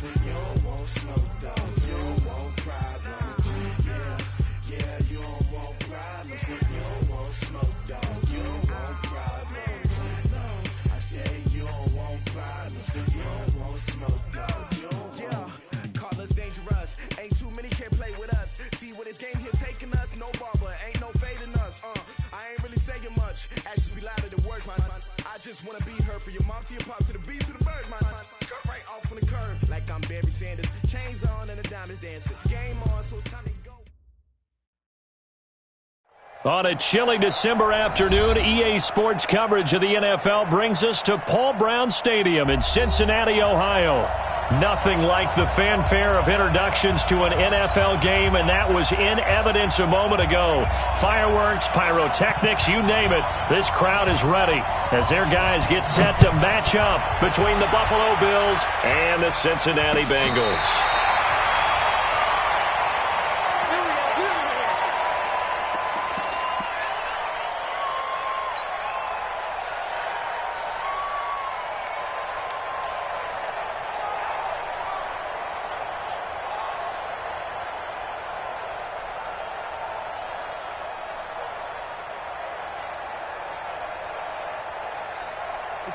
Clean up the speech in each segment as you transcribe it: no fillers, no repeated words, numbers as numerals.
You don't want smoke, dog. You don't want problems. Yeah, you don't want problems. You don't want smoke, dog. You don't want problems. No, I said you don't want problems. You don't want smoke, dog. You don't want. Call us dangerous. Ain't too many can play with us. See what this game here taking us. No barber, ain't no fading us. I ain't really saying much. Actions be louder than words, man. I just wanna be heard. For your mom to your pop to the beat to the birds, man. Cut right off on the curb like I'm Barry Sanders. Chains on and the diamonds dancing. Game on, so it's time to go. On a chilly December afternoon, EA Sports coverage of the NFL brings us to Paul Brown Stadium in Cincinnati, Ohio. Nothing like the fanfare of introductions to an NFL game, and that was in evidence a moment ago. Fireworks, pyrotechnics, you name it. This crowd is ready as their guys get set to match up between the Buffalo Bills and the Cincinnati Bengals.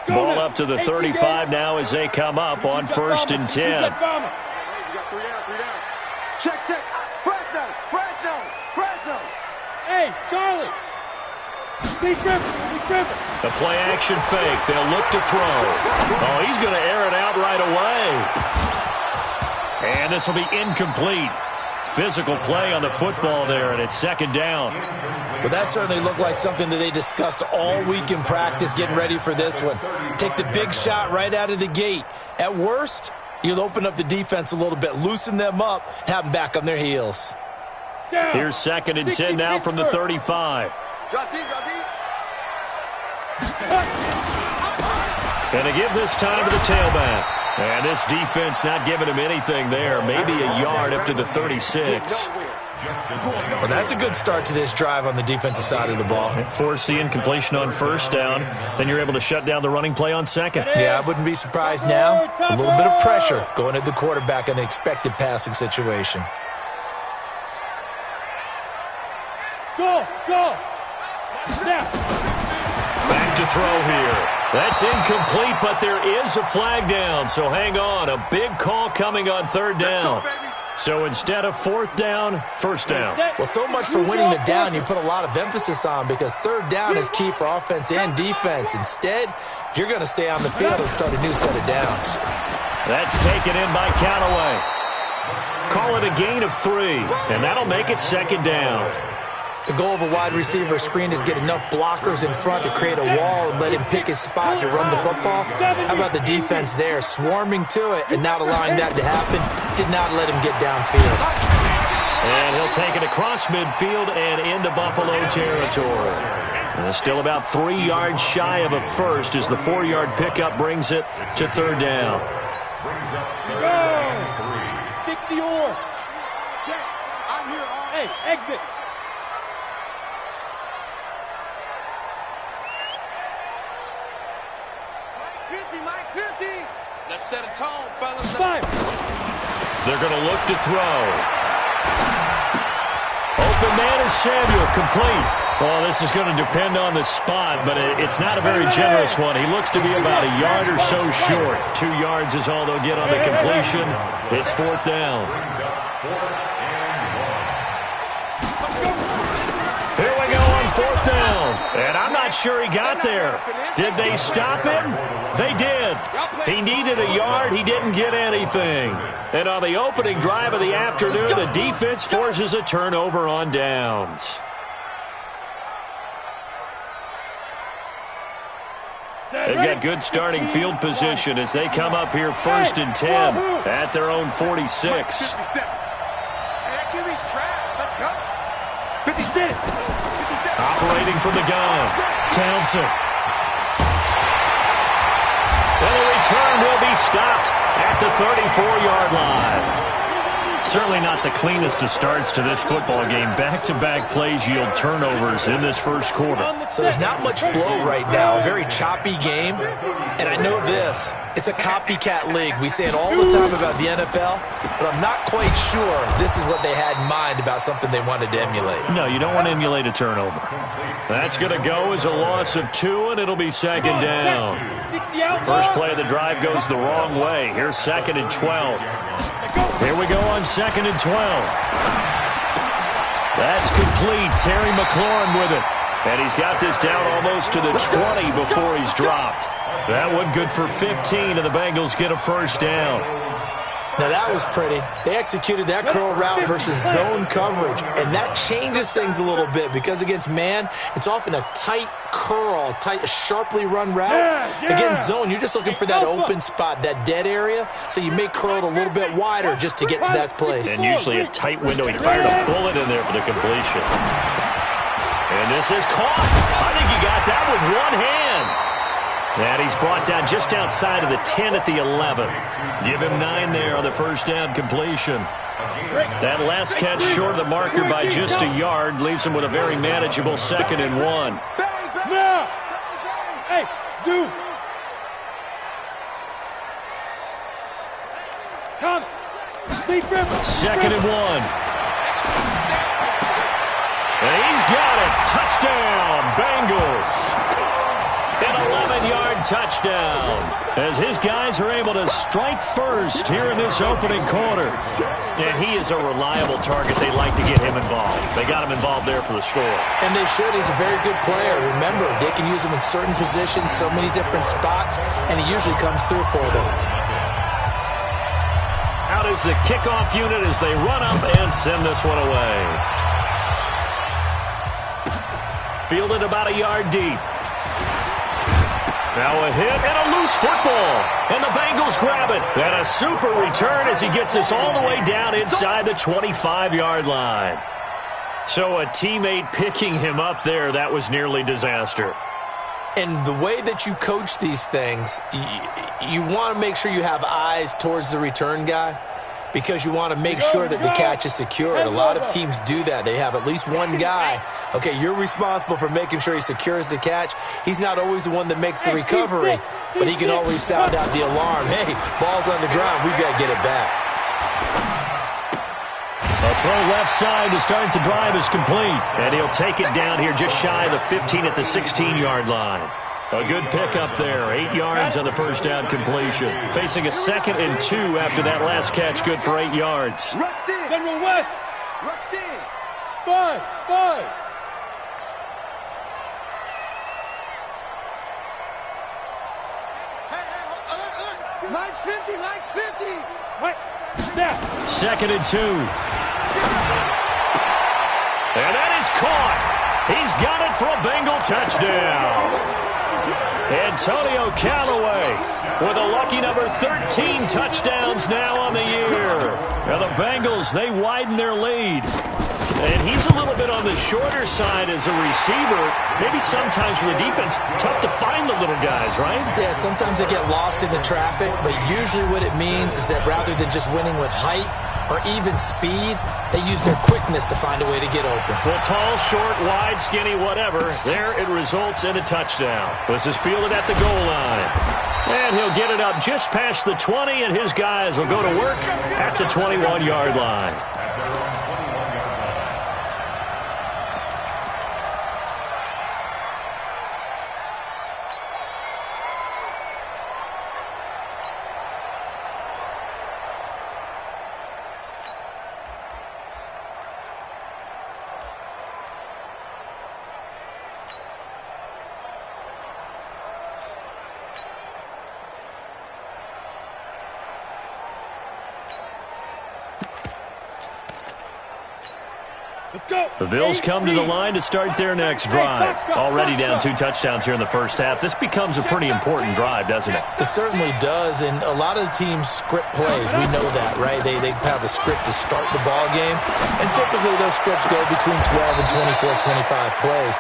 Ball up to the 35 now as they come up on 1st and 10. You got 3 out, 3 down. Check. Fresno. Hey, Charlie. Be driven. The play action fake. They'll look to throw. Oh, he's going to air it out right away. And this will be incomplete. Physical play on the football there, and it's 2nd down. Well, that certainly looked like something that they discussed all week in practice, getting ready for this one. Take the big shot right out of the gate. At worst, you'll open up the defense a little bit, loosen them up, and have them back on their heels. Here's 2nd and 10 now from the 35. Drop deep. And they give this time to the tailback. And this defense not giving him anything there. Maybe a yard up to the 36. Well, that's a good start to this drive on the defensive side of the ball. Force the incompletion on 1st down. Then you're able to shut down the running play on 2nd. Yeah, I wouldn't be surprised now. A little bit of pressure going at the quarterback in an expected passing situation. Go. Back to throw here. That's incomplete, but there is a flag down, so hang on. A big call coming on 3rd down. So instead of 4th down, 1st down. Well, so much for winning the down you put a lot of emphasis on, because 3rd down is key for offense and defense. Instead, you're going to stay on the field and start a new set of downs. That's taken in by Callaway. Call it a gain of 3, and that'll make it 2nd down. The goal of a wide receiver screen is get enough blockers in front to create a wall and let him pick his spot to run the football. How about the defense there, swarming to it and not allowing that to happen? Did not let him get downfield. And he'll take it across midfield and into Buffalo territory. And still about 3 yards shy of a first as the 4-yard pickup brings it to 3rd down. 60 or. Hey, exit. Mike 50. Let's set a tone, fellas. 5. They're going to look to throw. Open man is Samuel, complete. Well, this is going to depend on the spot, but it's not a very generous one. He looks to be about a yard or so short. 2 yards is all they'll get on the completion. It's 4th down. Here we go on 4th down. And I'm not sure he got there. Did they stop him? They did. He needed a yard. He didn't get anything. And on the opening drive of the afternoon, the defense forces a turnover on downs. They've got good starting field position as they come up here 1st and 10 at their own 46. Operating from the gun, Townsend. And the return will be stopped at the 34-yard line. Certainly not the cleanest of starts to this football game. Back-to-back plays yield turnovers in this first quarter. So there's not much flow right now. A very choppy game. And I know this. It's a copycat league. We say it all the time about the NFL, but I'm not quite sure this is what they had in mind about something they wanted to emulate. No, you don't want to emulate a turnover. That's going to go as a loss of 2, and it'll be second down. First play of the drive goes the wrong way. Here's second and 12. Here we go on second and 12. That's complete. Terry McLaurin with it. And he's got this down almost to the 20 before he's dropped. That one good for 15, and the Bengals get a first down. Now, that was pretty. They executed that curl route versus zone coverage, and that changes things a little bit because against man, it's often a tight curl, tight, sharply run route. Against zone, you're just looking for that open spot, that dead area, so you may curl it a little bit wider just to get to that place. And usually a tight window. He fired a bullet in there for the completion. And this is caught. I think he got that with one hand. And he's brought down just outside of the 10 at the 11. Give him 9 there on the first down completion. That last catch short of the marker by just a yard leaves him with a very manageable second and 1. Hey, Zoo. Come. Second and 1. And he's got it. Touchdown, Bengals. An 11-yard touchdown as his guys are able to strike first here in this opening quarter. And he is a reliable target. They like to get him involved. They got him involved there for the score. And they should. He's a very good player. Remember, they can use him in certain positions, so many different spots, and he usually comes through for them. Out is the kickoff unit as they run up and send this one away. Fielded about a yard deep. Now a hit and a loose football. And the Bengals grab it. And a super return as he gets us all the way down inside the 25-yard line. So a teammate picking him up there, that was nearly disaster. And the way that you coach these things, you want to make sure you have eyes towards the return guy because you want to make sure that the catch is secured. A lot of teams do that. They have at least one guy. Okay, you're responsible for making sure he secures the catch. He's not always the one that makes the recovery, but he can always sound out the alarm. Hey, ball's on the ground. We've got to get it back. A throw left side to start the drive is complete. And he'll take it down here just shy of the 15 at the 16-yard line. A good pickup there. 8 yards on the first down completion. Facing a second and 2 after that last catch. Good for 8 yards. General West. Rush in. 5. Mike's 50. Right. Now. Second and 2. And that is caught. He's got it for a Bengal touchdown. Antonio Callaway with a lucky number 13 touchdowns now on the year. Now the Bengals, they widen their lead. And he's a little bit on the shorter side as a receiver. Maybe sometimes for the defense, tough to find the little guys, right? Yeah, sometimes they get lost in the traffic, but usually what it means is that rather than just winning with height or even speed, they use their quickness to find a way to get open. Well, tall, short, wide, skinny, whatever, there it results in a touchdown. This is fielded at the goal line. And he'll get it up just past the 20, and his guys will go to work at the 21-yard line. The Bills come to the line to start their next drive. Already down 2 touchdowns here in the first half. This becomes a pretty important drive, doesn't it? It certainly does, and a lot of the teams script plays. We know that, right? They have a script to start the ball game, and typically those scripts go between 12 and 24, 25 plays.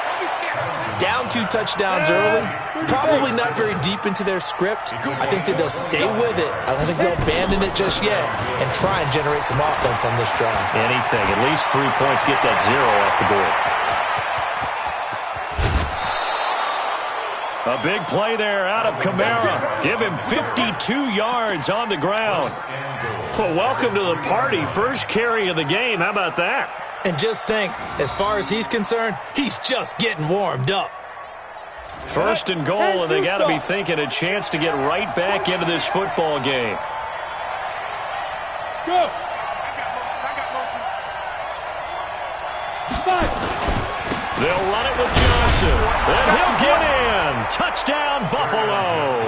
Down 2 touchdowns early, probably not very deep into their script. I think that they'll stay with it. I don't think they'll abandon abandoning it just yet and try and generate some offense on this drive. Anything. At least 3 points. Get that 0 off the board. A big play there out of Kamara. Give him 52 yards on the ground. Well, welcome to the party. First carry of the game. How about that? And just think, as far as he's concerned, he's just getting warmed up. First and goal, and they got to be thinking a chance to get right back into this football game. Go. They'll run it with Johnson, and he'll get in. Touchdown, Buffalo.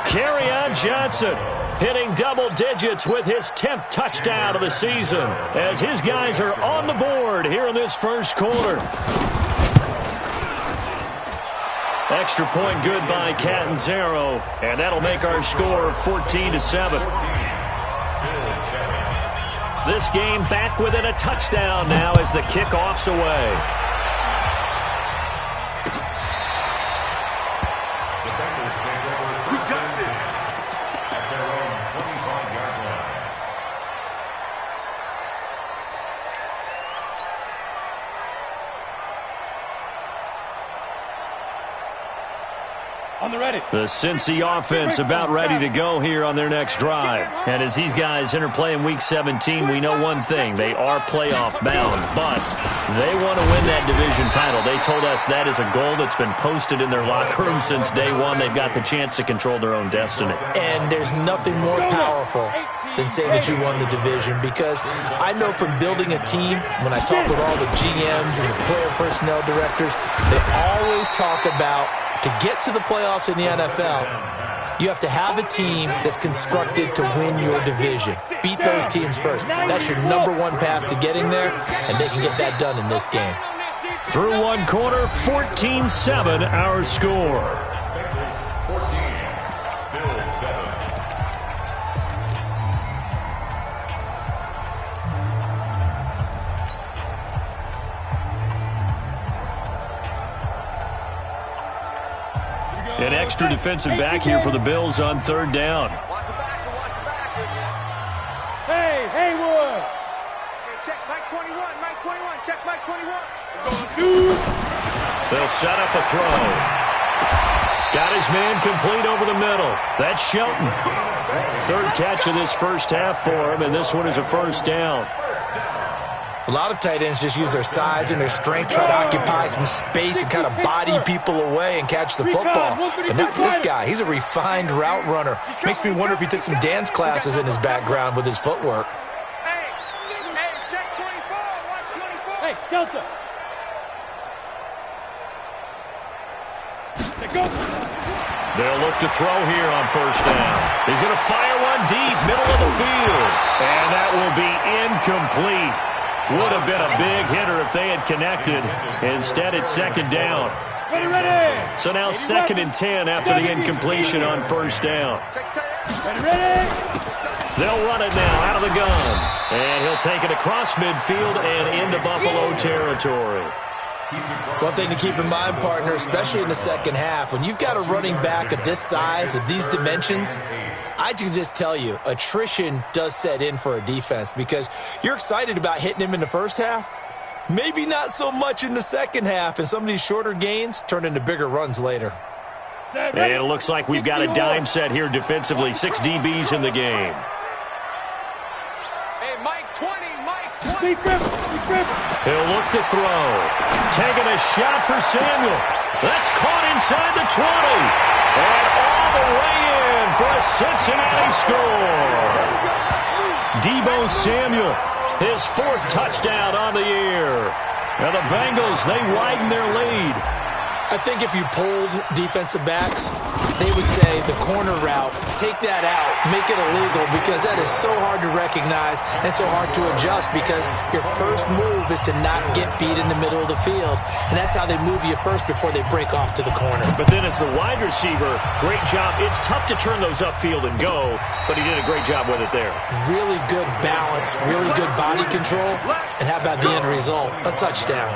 Kerryon Johnson hitting double digits with his 10th touchdown of the season as his guys are on the board here in this first quarter. Extra point good by Catanzaro, and that'll make our score 14-7. This game back within a touchdown now as the kickoff's away. The Cincy offense about ready to go here on their next drive. And as these guys enter play in Week 17, we know one thing. They are playoff bound, but they want to win that division title. They told us that is a goal that's been posted in their locker room since day one. They've got the chance to control their own destiny. And there's nothing more powerful than saying that you won the division, because I know from building a team, when I talk with all the GMs and the player personnel directors, they always talk about to get to the playoffs in the NFL, you have to have a team that's constructed to win your division. Beat those teams first. That's your number one path to getting there, and they can get that done in this game. Through one quarter, 14-7 our score. An extra defensive back here for the Bills on third down. Hey, Haywood. Check Mike 21, Mike 21, check Mike 21. Let's go, shoot. They'll set up a throw. Got his man complete over the middle. That's Shelton. Third catch of this first half for him, and this one is a first down. A lot of tight ends just use their size and their strength, try to occupy some space and kind of body people away and catch the football. But not this guy. He's a refined route runner. Makes me wonder if he took some dance classes in his background with his footwork. Hey, check 24, watch 24. Hey, Delta. They'll look to throw here on first down. He's going to fire one deep, middle of the field. And that will be incomplete. Would have been a big hitter if they had connected. Instead, it's second down. Ready. So now second and 10 after the incompletion on first down. Ready. They'll run it now out of the gun. And he'll take it across midfield and into Buffalo territory. One thing to keep in mind, partner, especially in the second half, when you've got a running back of this size, of these dimensions, I can just tell you, attrition does set in for a defense, because you're excited about hitting him in the first half, maybe not so much in the second half, and some of these shorter gains turn into bigger runs later. And it looks like we've got a dime set here defensively. 6 DBs in the game. Hey, Mike 20, Mike 20. He'll look to throw. Taking a shot for Samuel. That's caught inside the 20. And all the way in for a Cincinnati score. Deebo Samuel, his 4th touchdown on the year. Now the Bengals, they widen their lead. I think if you polled defensive backs, they would say the corner route, take that out, make it illegal, because that is so hard to recognize and so hard to adjust, because your first move is to not get beat in the middle of the field. And that's how they move you first before they break off to the corner. But then as the wide receiver, great job. It's tough to turn those upfield and go, but he did a great job with it there. Really good balance, really good body control, and how about the end result? A touchdown.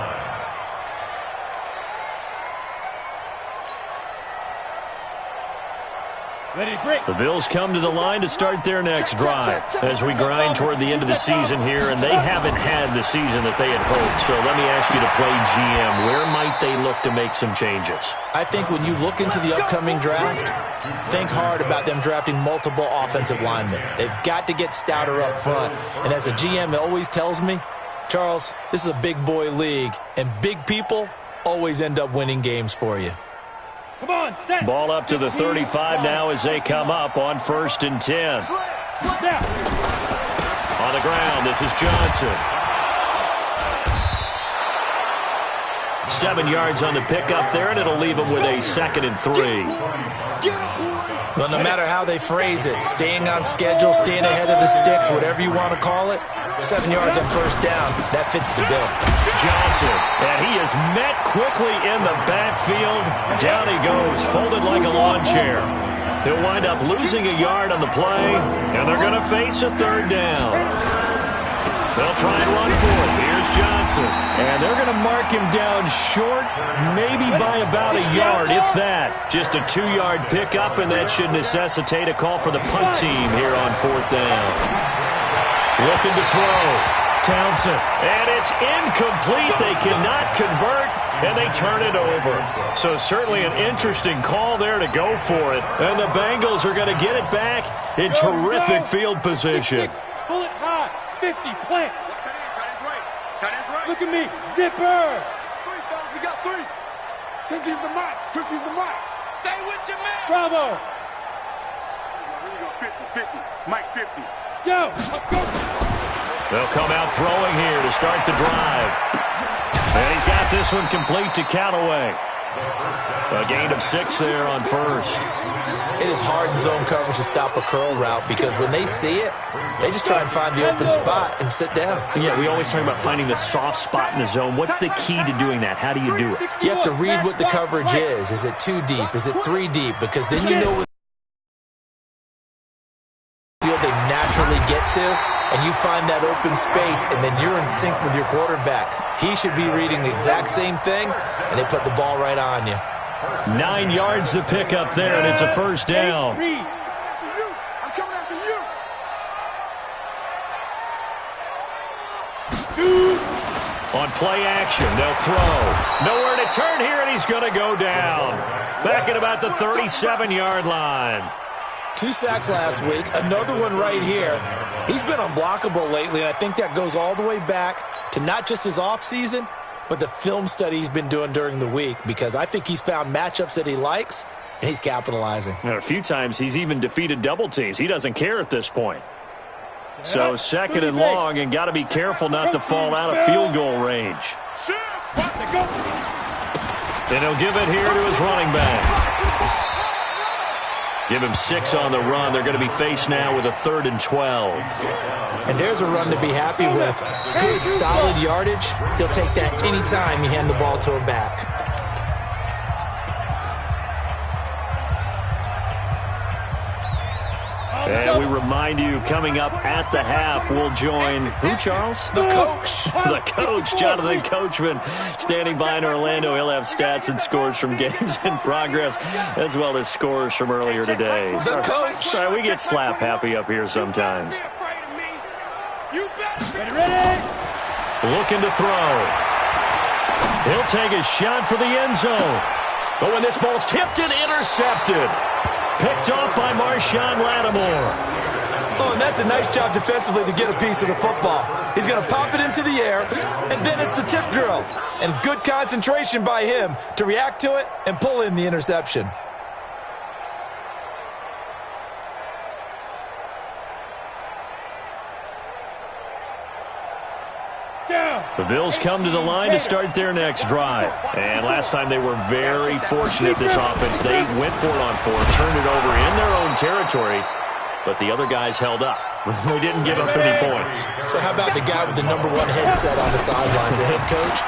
The Bills come to the line to start their next drive as we grind toward the end of the season here, and they haven't had the season that they had hoped. So let me ask you to play GM. Where might they look to make some changes? I think when you look into the upcoming draft, think hard about them drafting multiple offensive linemen. They've got to get stouter up front. And as a GM, it always tells me, Charles, this is a big boy league, and big people always end up winning games for you. Come on, set. Ball up to the 35 now as they come up on 1st and 10. On the ground, this is Johnson. 7 yards on the pickup there, and it'll leave him with a 2nd and 3. Well, no matter how they phrase it, staying on schedule, staying ahead of the sticks, whatever you want to call it, 7 yards on 1st down, that fits the bill. Johnson, and he is met quickly in the backfield. Down he goes, folded like a lawn chair. He'll wind up losing a yard on the play, and they're going to face a 3rd down. They'll try and run for it. Here's Johnson. And they're going to mark him down short, maybe by about a yard, if that. Just a 2-yard pickup, and that should necessitate a call for the punt team here on 4th down. Looking to throw. Townsend. And it's incomplete. They cannot convert, and they turn it over. So certainly an interesting call there to go for it. And the Bengals are going to get it back in terrific field position. Pull it high. 50, plant. Tight end's right. Look at me. Zipper. 3, fellas, we got 3. 50's the mark. 50's the mark. Stay with your man. Bravo. Here we go. 50, 50. Mike 50. Yo, let's go. They'll come out throwing here to start the drive. And he's got this one complete to Callaway. A gain of 6 there on 1st. It is hard in zone coverage to stop a curl route because when they see it, they just try and find the open spot and sit down. Yeah, we always talk about finding the soft spot in the zone. What's the key to doing that? How do you do it? You have to read what the coverage is. Is it 2 deep? Is it 3 deep? Because then you know what field they naturally get to, and you find that open space, and then you're in sync with your quarterback. He should be reading the exact same thing, and they put the ball right on you. 9 yards the pickup there, and it's a 1st down. I'm coming after you. On play action, they'll throw. Nowhere to turn here, and he's going to go down. Back at about the 37-yard line. 2 sacks last week, another one right here. He's been unblockable lately, and I think that goes all the way back to not just his offseason, but the film study he's been doing during the week, because I think he's found matchups that he likes, and he's capitalizing. And a few times he's even defeated double teams. He doesn't care at this point. So 2nd and long, and got to be careful not to fall out of field goal range. Then he'll give it here to his running back. Give him 6 on the run. They're going to be faced now with a 3rd and 12. And there's a run to be happy with. Good, solid yardage. He'll take that anytime you hand the ball to him back. And we remind you, coming up at the half, we'll join who, Charles? The coach. The coach, Jonathan Coachman, standing by in Orlando. He'll have stats and scores from games in progress, as well as scores from earlier today. The coach. Sorry, we get slap happy up here sometimes. Ready? Looking to throw. He'll take a shot for the end zone. But when this ball's tipped and intercepted. Picked off by Marshawn Lattimore. Oh, and that's a nice job defensively to get a piece of the football. He's going to pop it into the air, and then it's the tip drill. And good concentration by him to react to it and pull in the interception. The Bills come to the line to start their next drive. And last time they were very fortunate, this offense. They went for it on 4th, turned it over in their own territory, but the other guys held up. They didn't give up any points. So how about the guy with the #1 headset on the sidelines, the head coach?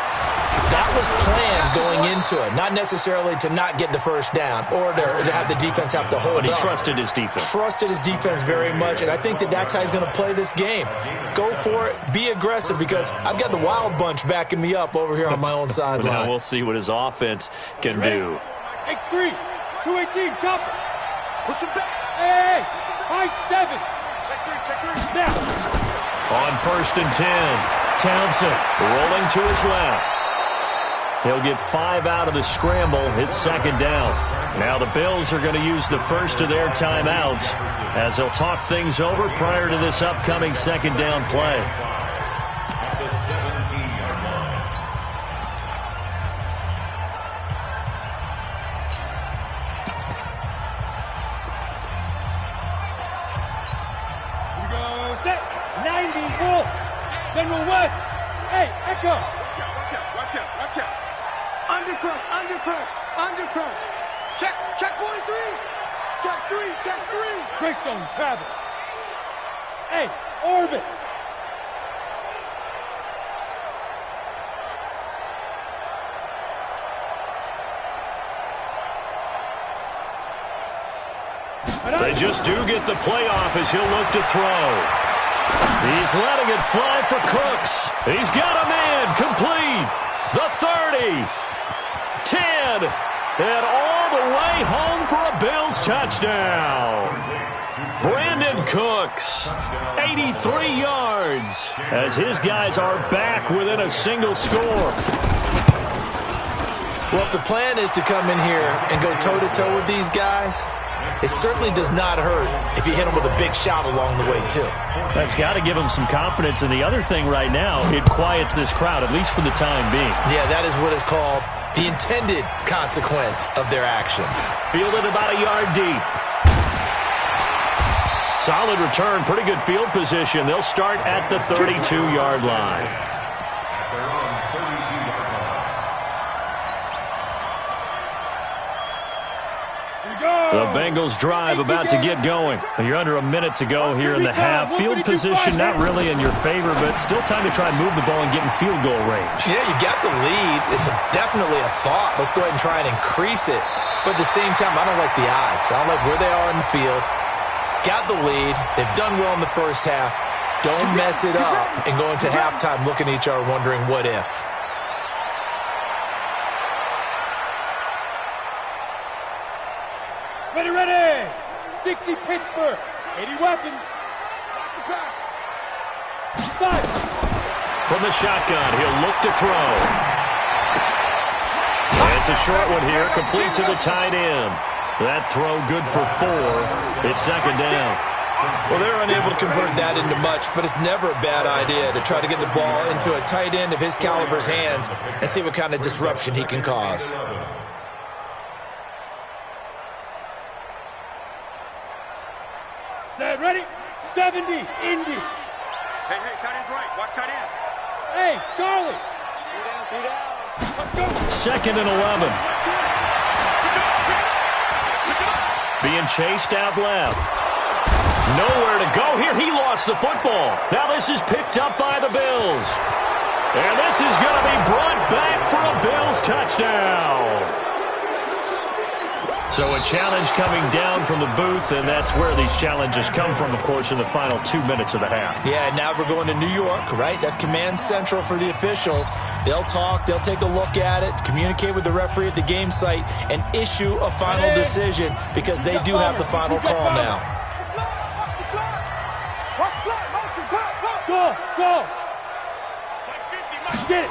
That was planned going into it, not necessarily to not get the 1st down or to have the defense have to hold up. But he trusted his defense. Trusted his defense very much, and I think that's how he's going to play this game. Go for it, be aggressive, because I've got the wild bunch backing me up over here on my own sideline. Now we'll see what his offense can do. X3, 218, chopper. Push him back. Hey, high 7. Check 3. Now. On 1st and 10, Townsend rolling to his left. He'll get 5 out of the scramble. It's 2nd down. Now the Bills are going to use the first of their timeouts as they'll talk things over prior to this upcoming 2nd down play. Here we go. Set. 90. Wolf. General West. Hey, Echo. Watch out. Undercrush. Check 43. Check 3. Greystone travel. Hey, orbit. They just do get the playoff as he'll look to throw. He's letting it fly for Cooks. He's got a man complete. The 30. 10. And all the way home for a Bills touchdown. Brandon Cooks, 83 yards, as his guys are back within a single score. Well, if the plan is to come in here and go toe-to-toe with these guys, it certainly does not hurt if you hit them with a big shot along the way, too. That's got to give them some confidence. And the other thing right now, it quiets this crowd, at least for the time being. Yeah, that is what is called the intended consequence of their actions. Fielded about a yard deep. Solid return, pretty good field position. They'll start at the 32-yard line. The Bengals drive about to get going. You're under a minute to go here in the half. Field position not really in your favor, but still time to try and move the ball and get in field goal range. Yeah, you got the lead. It's definitely a thought. Let's go ahead and try and increase it. But at the same time, I don't like the odds. I don't like where they are in the field. Got the lead. They've done well in the first half. Don't mess it up and go into halftime looking at each other wondering what if. Ready. 60 Pittsburgh. 80 weapons. Back to pass. Side. From the shotgun, he'll look to throw. And it's a short one here, complete to the tight end. That throw good for 4. It's 2nd down. Well, they're unable to convert that into much, but it's never a bad idea to try to get the ball into a tight end of his caliber's hands and see what kind of disruption he can cause. Set, ready? 70, Indy. Hey, tight end's right. Watch tight end. Hey, Charlie. Be down. Let's go. 2nd and 11. Being chased out left. Nowhere to go here. He lost the football. Now this is picked up by the Bills. And this is going to be brought back for a Bills touchdown. So a challenge coming down from the booth, and that's where these challenges come from, of course, in the final 2 minutes of the half. Yeah, now we're going to New York, right? That's command central for the officials. They'll talk, they'll take a look at it, communicate with the referee at the game site, and issue a final decision because they do have the final call now. Go. Get it.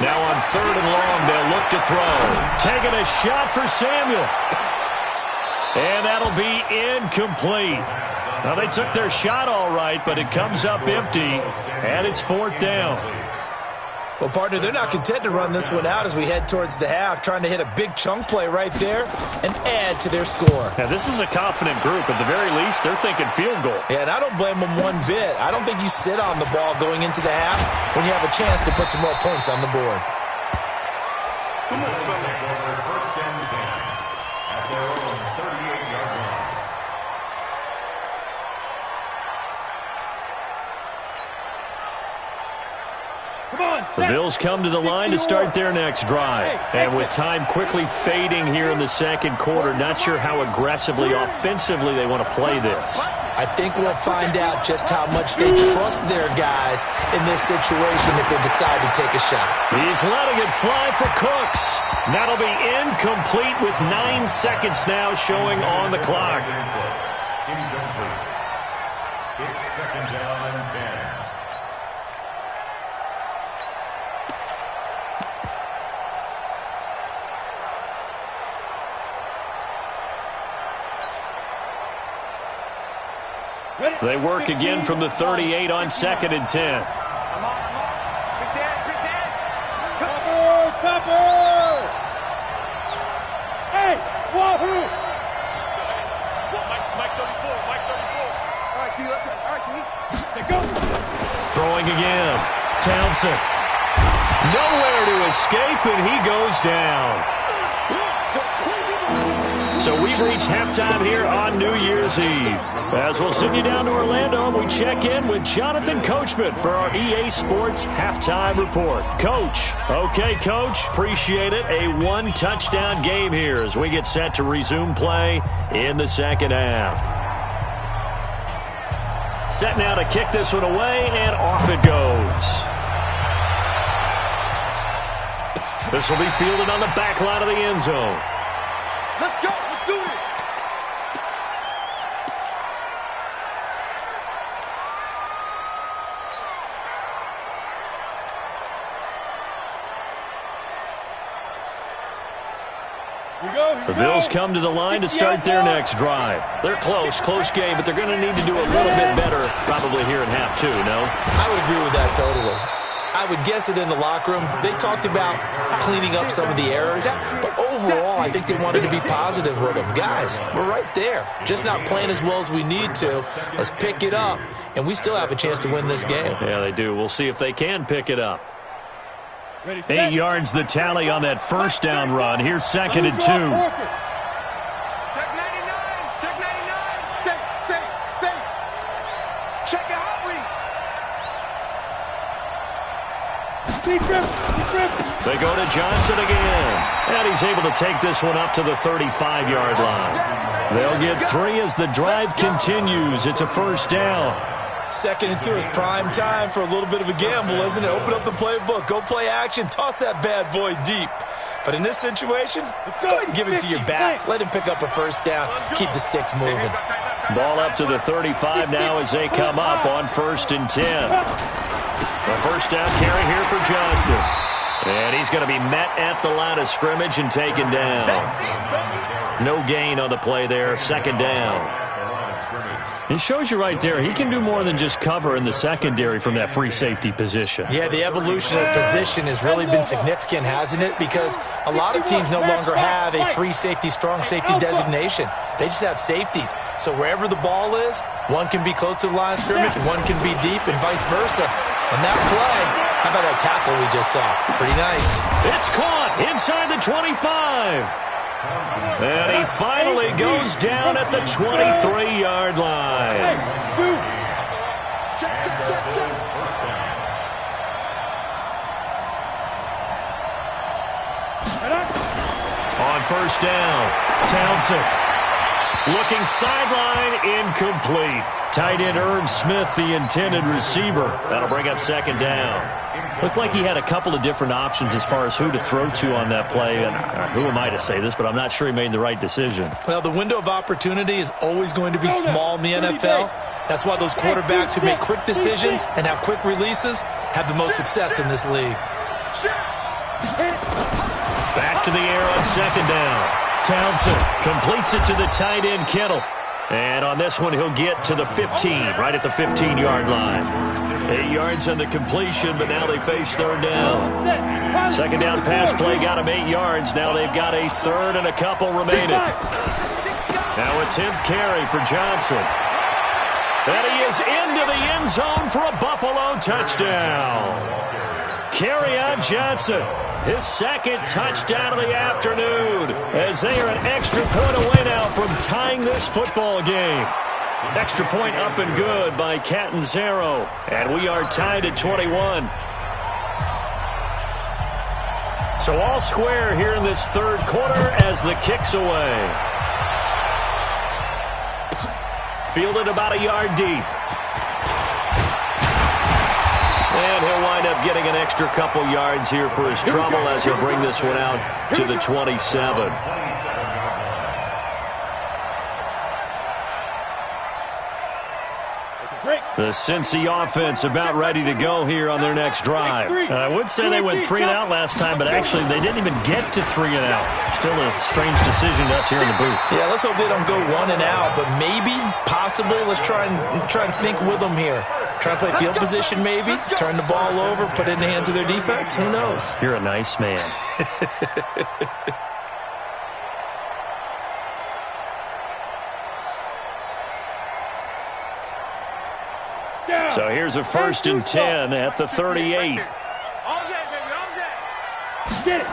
Now on 3rd and long, they'll look to throw. Taking a shot for Samuel. And that'll be incomplete. Now, they took their shot all right, but it comes up empty, and it's 4th down. Well, partner, they're not content to run this one out as we head towards the half, trying to hit a big chunk play right there and add to their score. Now, this is a confident group. At the very least, they're thinking field goal. Yeah, and I don't blame them one bit. I don't think you sit on the ball going into the half when you have a chance to put some more points on the board. Come on, Billy. First and 10 at their own 38-yard line. The Bills come to the line to start their next drive. And with time quickly fading here in the second quarter, not sure how aggressively, offensively they want to play this. I think we'll find out just how much they trust their guys in this situation if they decide to take a shot. He's letting it fly for Cooks. That'll be incomplete with 9 seconds now showing on the clock. Incomplete. It's second down and 10. They work again from the 38 on 2nd and 10. Topper! Hey, Wahoo! Mike 34, Mike 34. All right, T, let's go. All right, T. They go. Throwing again. Townsend. Nowhere to escape, and he goes down. So we've reached halftime here on New Year's Eve. As we'll send you down to Orlando, and we check in with Jonathan Coachman for our EA Sports Halftime Report. Coach. Okay, Coach. Appreciate it. A one-touchdown game here as we get set to resume play in the second half. Set now to kick this one away, and off it goes. This will be fielded on the back line of the end zone. Let's go. Let's do it. The Bills come to the line to start their next drive. They're close game, but they're going to need to do a little bit better probably here in half two, no? I would agree with that totally. I would guess it in the locker room. They talked about cleaning up some of the errors, but overall, I think they wanted to be positive with them. Guys, we're right there. Just not playing as well as we need to. Let's pick it up, and we still have a chance to win this game. Yeah, they do. We'll see if they can pick it up. 8 yards the tally on that first down run. Here's 2nd and 2. Check 99. Check 99. Say. Check the hot read. They go to Johnson again. And he's able to take this one up to the 35-yard line. They'll get 3 as the drive continues. It's a first down. 2nd and 2 is prime time for a little bit of a gamble, isn't it? Open up the playbook, go play action, toss that bad boy deep. But in this situation, go ahead and give it to your back. Let him pick up a first down. Keep the sticks moving. Ball up to the 35 now as they come up on 1st and 10. A first down carry here for Johnson. And he's going to be met at the line of scrimmage and taken down. No gain on the play there, 2nd down. He shows you right there, he can do more than just cover in the secondary from that free safety position. Yeah, the evolution of position has really been significant, hasn't it? Because a lot of teams no longer have a free safety, strong safety designation. They just have safeties. So wherever the ball is, one can be close to the line of scrimmage, one can be deep, and vice versa. On that play, how about that tackle we just saw? Pretty nice. It's caught inside the 25. And he finally goes down at the 23-yard line. Check. On first down, Townsend looking sideline, incomplete. Tight end Irv Smith, the intended receiver. That'll bring up 2nd down. Looked like he had a couple of different options as far as who to throw to on that play. And who am I to say this, but I'm not sure he made the right decision. Well, the window of opportunity is always going to be small in the NFL. That's why those quarterbacks who make quick decisions and have quick releases have the most success in this league. Back to the air on 2nd down. Townsend completes it to the tight end Kittle. And on this one, he'll get to the 15, right at the 15-yard line. 8 yards on the completion, but now they face 3rd down. 2nd down pass play got him 8 yards. Now they've got a 3rd and a couple remaining. Now a 10th carry for Johnson. And he is into the end zone for a Buffalo touchdown. Kerryon Johnson, his 2nd touchdown of the afternoon, as they are an extra point away now from tying this football game. Extra point up and good by Catanzaro, and we are tied at 21. So all square here in this 3rd quarter as the kick's away. Fielded about a yard deep. And he'll wind up getting an extra couple yards here for his trouble as he'll bring this one out to the 27. The Cincy offense about ready to go here on their next drive. I would say they went 3 and out last time, but actually they didn't even get to 3 and out. Still a strange decision to us here in the booth. Yeah, let's hope they don't go 1 and out, but maybe, possibly, let's try and think with them here. Try to play field position maybe, turn the ball over, put it in the hands of their defense. Who knows? You're a nice man. So here's a 1st and 10 at the 38. All day, baby, all day. Get it.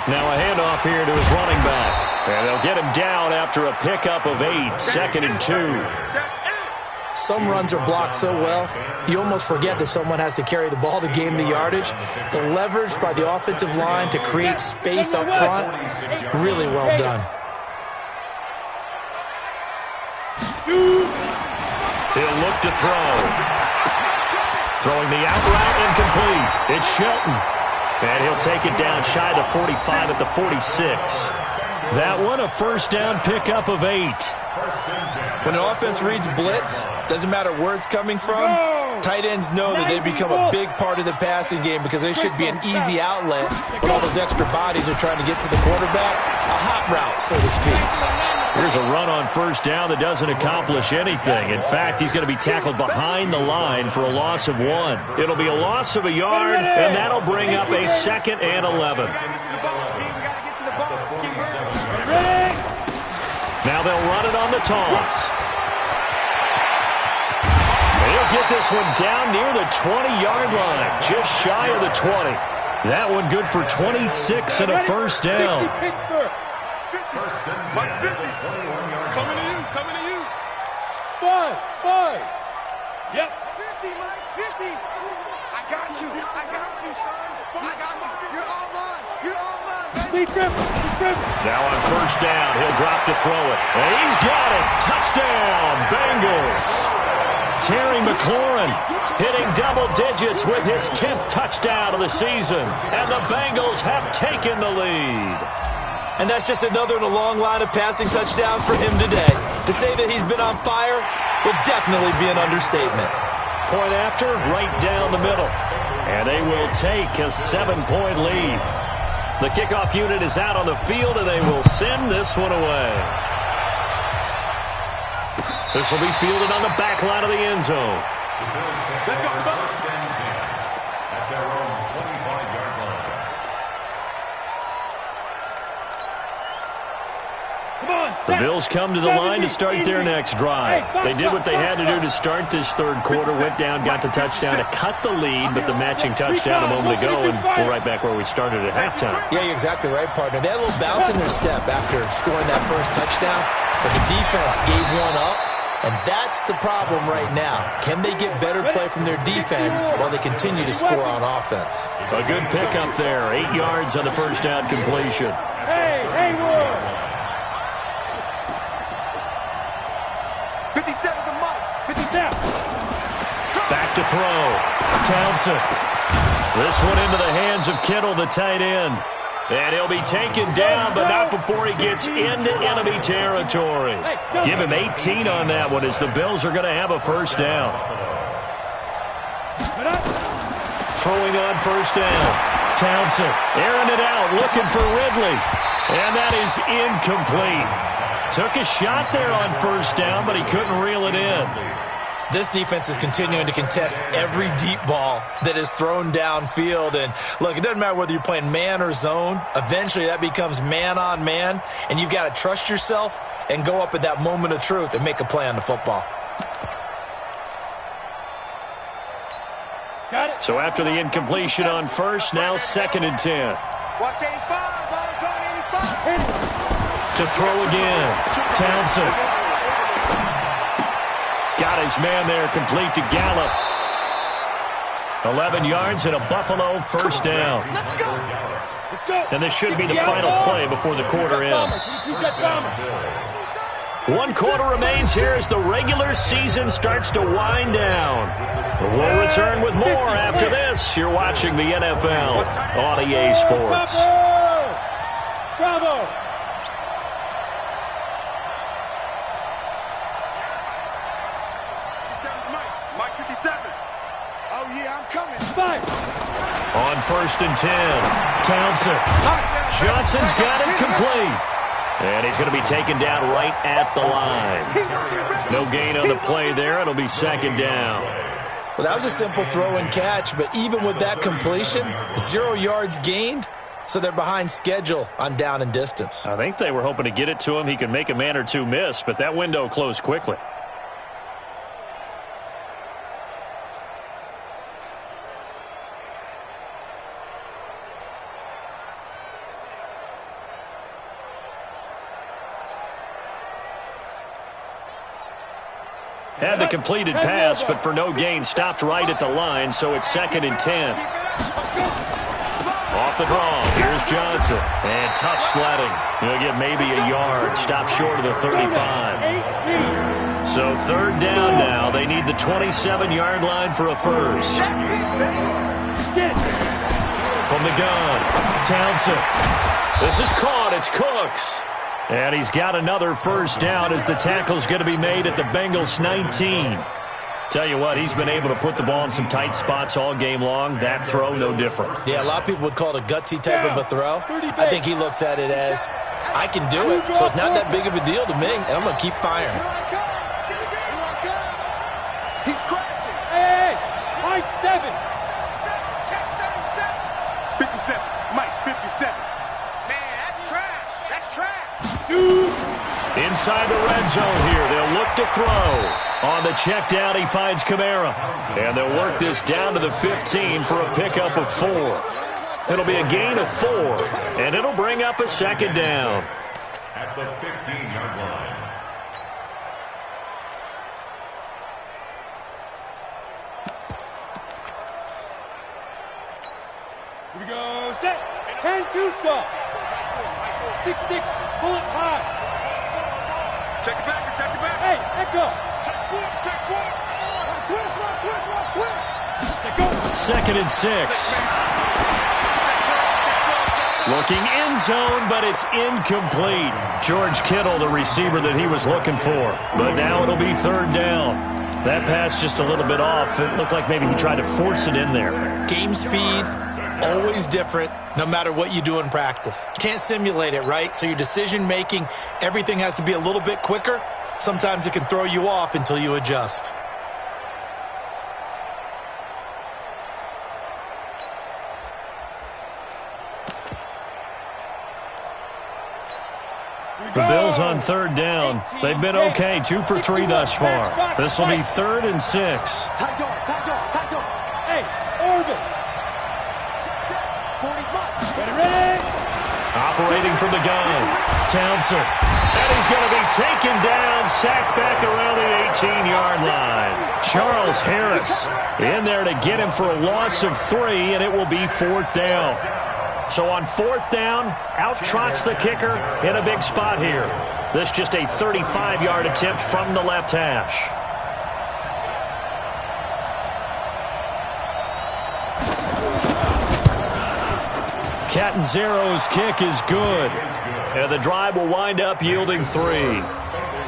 Now a handoff here to his running back. And they'll get him down after a pickup of 8, 2nd and 2. Some runs are blocked so well, you almost forget that someone has to carry the ball to gain the yardage. The leverage by the offensive line to create space up front, really well done. He'll look to throw. Throwing the out route incomplete. It's Shelton. And he'll take it down shy of the 45 at the 46. That one a 1st down pickup of 8. When an offense reads blitz, doesn't matter where it's coming from, tight ends know that they become a big part of the passing game because they should be an easy outlet when all those extra bodies are trying to get to the quarterback. A hot route, so to speak. Here's a run on 1st down that doesn't accomplish anything. In fact, he's going to be tackled behind the line for a loss of 1. It'll be a loss of a yard, and that'll bring up a 2nd and 11. Now they'll run it on the toss. He'll get this one down near the 20-yard line, just shy of the 20. That one good for 26 and a 1st down. Coming to you, coming to you. 5. Yep. 50, Mike, 50. I got you, son. I got you. You're all mine. You're all mine, baby. Now on 1st down, he'll drop to throw it. And he's got it. Touchdown, Bengals. Terry McLaurin hitting double digits with his 10th touchdown of the season. And the Bengals have taken the lead. And that's just another in a long line of passing touchdowns for him today. To say that he's been on fire would definitely be an understatement. Point after, right down the middle. And they will take a 7-point lead. The kickoff unit is out on the field, and they will send this one away. This will be fielded on the back line of the end zone. Let's go, fellas. At their own 25-yard line. The Bills come to the line to start their next drive. They did what they had to do to start this 3rd quarter, went down, got the touchdown to cut the lead, but the matching touchdown a moment ago, and we're right back where we started at halftime. Yeah, you're exactly right, partner. They had a little bounce in their step after scoring that 1st touchdown, but the defense gave one up, and that's the problem right now. Can they get better play from their defense while they continue to score on offense? A good pickup there, 8 yards on the 1st down completion. Hey, Haywood. 57 to Mike. 50 down. Back to throw. Townsend. This one into the hands of Kittle, the tight end. And he'll be taken down, but not before he gets into enemy territory. Give him 18 on that one as the Bills are going to have a 1st down. Throwing on 1st down. Townsend airing it out, looking for Ridley. And that is incomplete. Took a shot there on 1st down, but he couldn't reel it in. This defense is continuing to contest every deep ball that is thrown downfield. And look, it doesn't matter whether you're playing man or zone. Eventually that becomes man on man, and you've got to trust yourself and go up at that moment of truth and make a play on the football. Got it. So after the incompletion on 1st, now 2nd and 10. Watch 85. Ball's on 85. To throw again. Townsend. Got his man there, complete to Gallup. 11 yards and a Buffalo 1st down. Let's go. Let's go. And this should be the final play before the quarter ends. 1 quarter remains here as the regular season starts to wind down. We'll return with more after this. You're watching the NFL on EA Sports. Bravo! Mike 57. Oh, yeah, I'm coming. Five. On 1st and 10, Townsend. Johnson's got it complete. And he's going to be taken down right at the line. No gain on the play there. It'll be 2nd down. Well, that was a simple throw and catch, but even with that completion, 0 yards gained, so they're behind schedule on down and distance. I think they were hoping to get it to him. He could make a man or two miss, but that window closed quickly. Had the completed pass, but for no gain, stopped right at the line, so it's 2nd and 10. Off the draw, here's Johnson. And tough sledding. He'll get maybe a yard, stop short of the 35. So 3rd down now. They need the 27-yard line for a first. From the gun, Townsend. This is caught, it's Cooks. And he's got another 1st down as the tackle's going to be made at the Bengals 19. Tell you what, he's been able to put the ball in some tight spots all game long. That throw, no different. Yeah, a lot of people would call it a gutsy type of a throw. I think he looks at it as, I can do it, so it's not that big of a deal to me, and I'm going to keep firing. He's crashing. Hey, my 7. 57. Mike 57. Man, that's trash. That's trash. Inside the red zone here, they'll look to throw. On the check down, he finds Kamara. And they'll work this down to the 15 for a pickup of 4. It'll be a gain of 4, and it'll bring up a 2nd down. At the 15-yard line. Here we go. Set. 10-2 soft. 6-6. Pull it high. Check it back. Check it back. Hey, echo. Check 4. Check 4. Twist. 2nd and 6. Looking end zone, but it's incomplete. George Kittle, the receiver that he was looking for. But now it'll be 3rd down. That pass just a little bit off. It looked like maybe he tried to force it in there. Game speed, always different, no matter what you do in practice. Can't simulate it, right? So your decision-making, everything has to be a little bit quicker. Sometimes it can throw you off until you adjust. The Bills on 3rd down. They've been okay, 2 for 3 thus far. This will be 3rd and 6. Hey, orbit. Ready. Operating from the gun, Townsend. And he's going to be taken down, sacked back around the 18-yard line. Charles Harris in there to get him for a loss of 3, and it will be 4th down. So on 4th down, out trots the kicker in a big spot here. This just a 35-yard attempt from the left hash. Catanzaro's kick is good. And the drive will wind up yielding 3.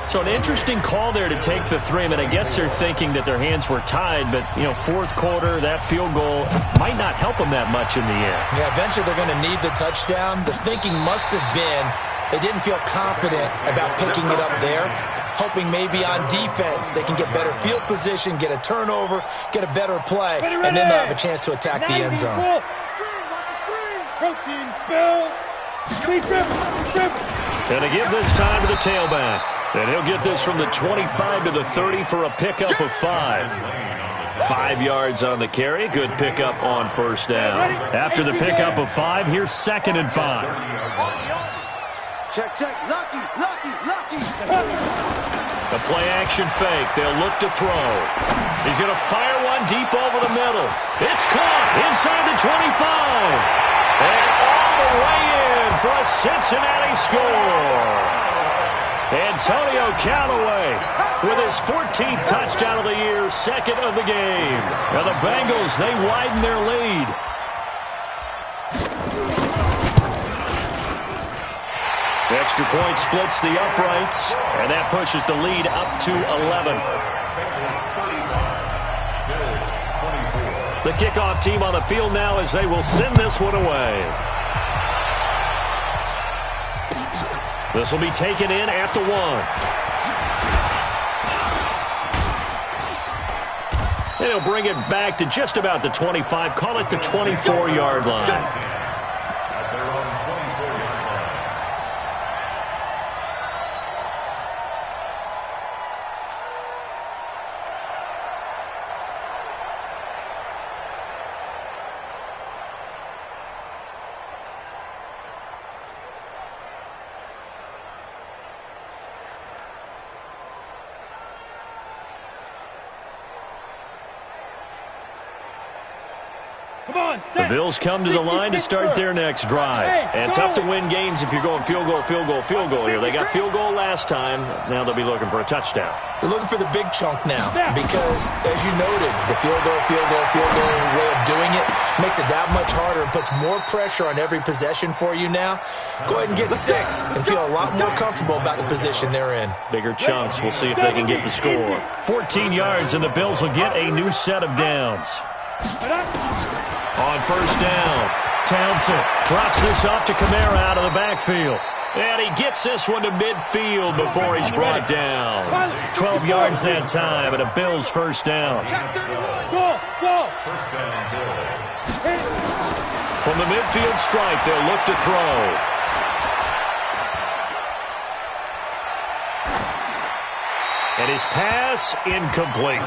So an interesting call there to take the 3. I mean, I guess they're thinking that their hands were tied, but, 4th quarter, that field goal might not help them that much in the end. Yeah, eventually they're going to need the touchdown. The thinking must have been they didn't feel confident about picking it up there, hoping maybe on defense they can get better field position, get a turnover, get a better play, and then they'll have a chance to attack the end zone. Protein spill. And to give this time to the tailback. And he'll get this from the 25 to the 30 for a pickup of 5. 5 yards on the carry. Good pickup on 1st down. After the pickup of 5, here's 2nd and 5. Check. Lucky. The play-action fake. They'll look to throw. He's going to fire one deep over the middle. It's caught inside the 25. And all the way in for a Cincinnati score. Antonio Callaway with his 14th touchdown of the year, second of the game. Now the Bengals, they widen their lead. The extra point splits the uprights, and that pushes the lead up to 11. The kickoff team on the field now as they will send this one away. This will be taken in at the 1. And he'll bring it back to just about the 25, call it the 24-yard line. The Bills come to the line to start their next drive. And tough to win games if you're going field goal, field goal, field goal here. They got field goal last time. Now they'll be looking for a touchdown. They're looking for the big chunk now because, as you noted, the field goal way of doing it makes it that much harder and puts more pressure on every possession for you now. Go ahead and get 6 and feel a lot more comfortable about the position they're in. Bigger chunks. We'll see if they can get the score. 14 yards, and the Bills will get a new set of downs. On first down, Townsend drops this off to Kamara out of the backfield. And he gets this one to midfield before he's brought down. 12 yards that time, and a Bills first down. From the midfield stripe, they'll look to throw. And his pass incomplete.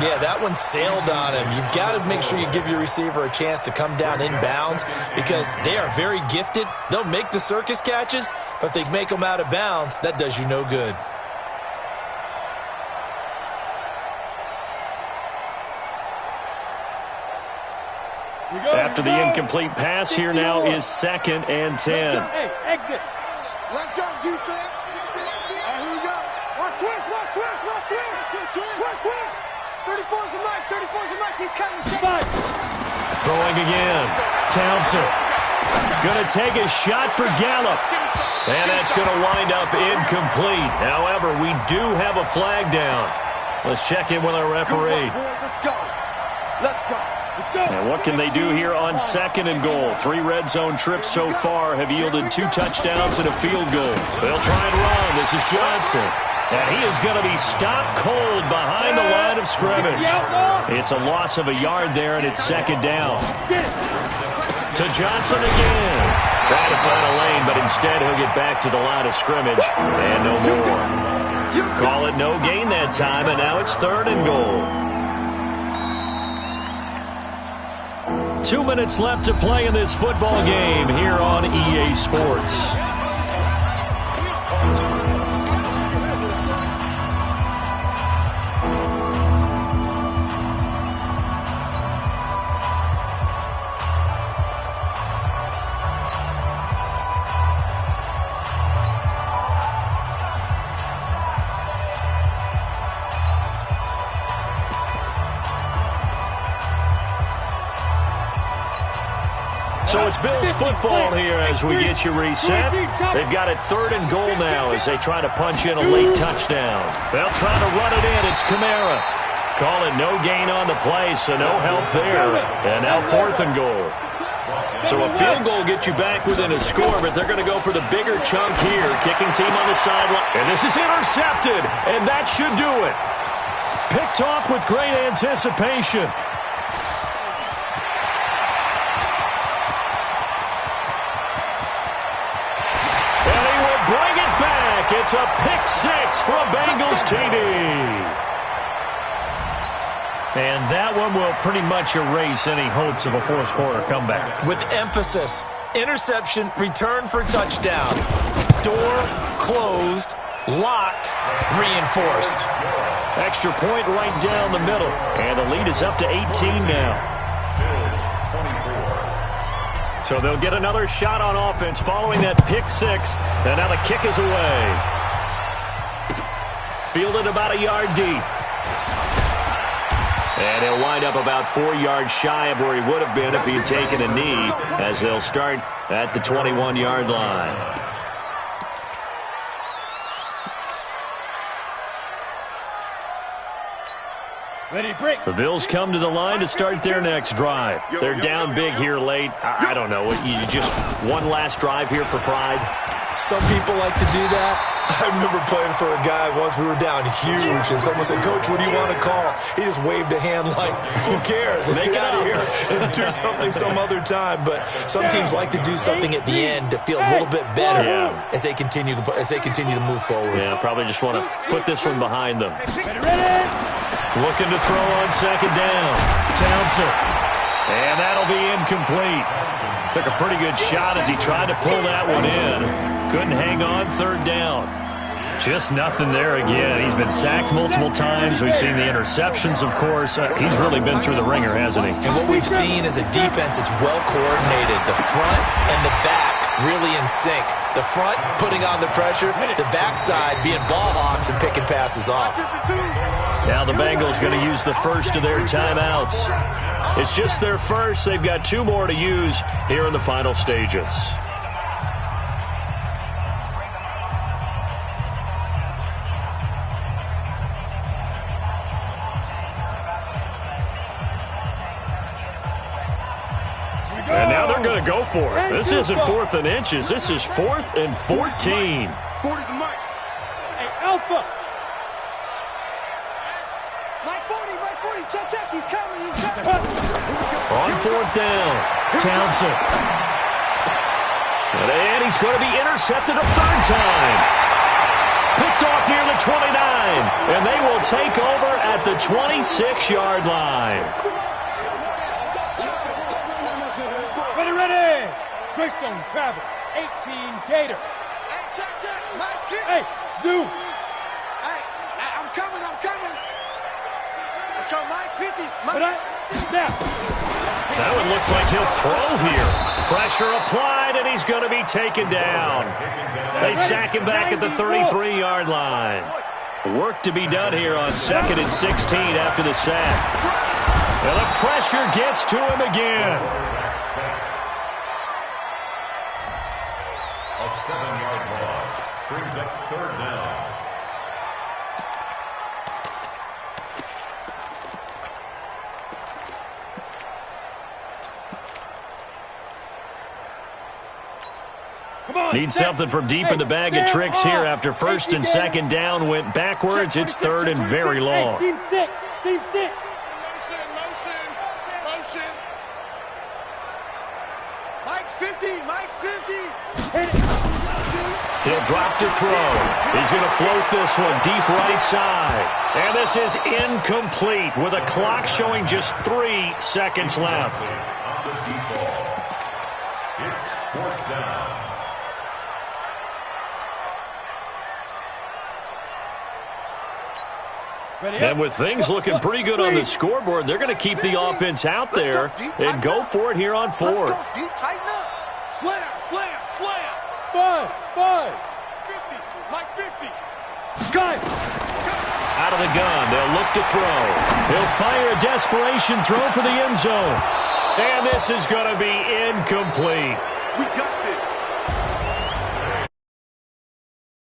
Yeah, that one sailed on him. You've got to make sure you give your receiver a chance to come down inbounds because they are very gifted. They'll make the circus catches, but they make them out of bounds. That does you no good. After the incomplete pass, here now is 2nd and 10. Hey, exit. Let's go, defense. Here we go. Watch twist. 34's the mic. He's coming. Throwing again. Townsend. Going to take a shot for Gallup. And that's going to wind up incomplete. However, we do have a flag down. Let's check in with our referee. Let's go. And what can they do here on 2nd and goal? 3 red zone trips so far have yielded 2 touchdowns and a field goal. They'll try and run. This is Johnson. And he is going to be stopped cold behind the line of scrimmage. It's a loss of a yard there, and it's 2nd down. To Johnson again. Trying to find a lane, but instead he'll get back to the line of scrimmage. And no more. Call it no gain that time, and now it's 3rd and goal. 2 minutes left to play in this football game here on EA Sports. So it's Bills football here as we get you reset. They've got it 3rd and goal now as they try to punch in a late touchdown. They'll try to run it in. It's Kamara. Call it no gain on the play, so no help there. And now 4th and goal. So a field goal gets you back within a score, but they're going to go for the bigger chunk here. Kicking team on the sideline. And this is intercepted, and that should do it. Picked off with great anticipation. It's a pick 6 for a Bengals TD. And that one will pretty much erase any hopes of a fourth quarter comeback. With emphasis, interception, return for touchdown. Door closed, locked, reinforced. Extra point right down the middle. And the lead is up to 18 now. So they'll get another shot on offense following that pick 6. And now the kick is away. fielded about a yard deep. And he'll wind up about 4 yards shy of where he would have been if he had taken a knee, as they'll start at the 21-yard line. Ready, break. The Bills come to the line to start their next drive. They're down big here late. I don't know. You just one last drive here for pride? Some people like to do that. I remember playing for a guy once. We were down huge, and someone said, "Coach, what do you want to call?" He just waved a hand like, "Who cares? Let's get out of here and do something some other time." But some teams like to do something at the end to feel a little bit better as they continue to move forward. Yeah, probably just want to put this one behind them. Looking to throw on second down. Townsend. And that'll be incomplete. Took a pretty good shot as he tried to pull that one in. Couldn't hang on third down. Just nothing there again. He's been sacked multiple times. We've seen the interceptions, of course. He's really been through the ringer, hasn't he? And what we've seen is a defense that's well coordinated. The front and the back really in sync. The front putting on the pressure, the backside being ball hawks and picking passes off. Now the Bengals going to use the first of their timeouts. It's just their first. They've got 2 more to use here in the final stages. And now they're going to go for it. This isn't 4th and inches. This is 4th and 14. 40's the mic. Hey, Alpha. Mike 40, Mike 40. Check. He's coming. On 4th down, Townsend. And he's going to be intercepted a 3rd time. Picked off near the 29. And they will take over at the 26-yard line. Ready. Greystone travel. 18 Gator. Hey, check. Mike 50. Hey, Zoo. Hey, I'm coming. Let's go, Mike 50. That one looks like he'll throw here. Pressure applied, and he's going to be taken down. They sack him back at the 33-yard line. Work to be done here on 2nd and 16 after the sack. And the pressure gets to him again. A 7-yard loss brings up 3rd down. Need something from deep in the bag of tricks here after 1st and 2nd down went backwards. It's 3rd and very long. Team 6. Motion. Mike's 50. He'll drop to throw. He's going to float this one deep right side. And this is incomplete with a clock showing just 3 seconds left. On the deep ball. It's 4th down. And with things looking pretty good on the scoreboard, they're going to keep the offense out there and go for it here on 4th. Tighten up. Slam. 5. 50. Mike 50. Gun. Out of the gun, they'll look to throw. He'll fire a desperation throw for the end zone. And this is going to be incomplete. We got this.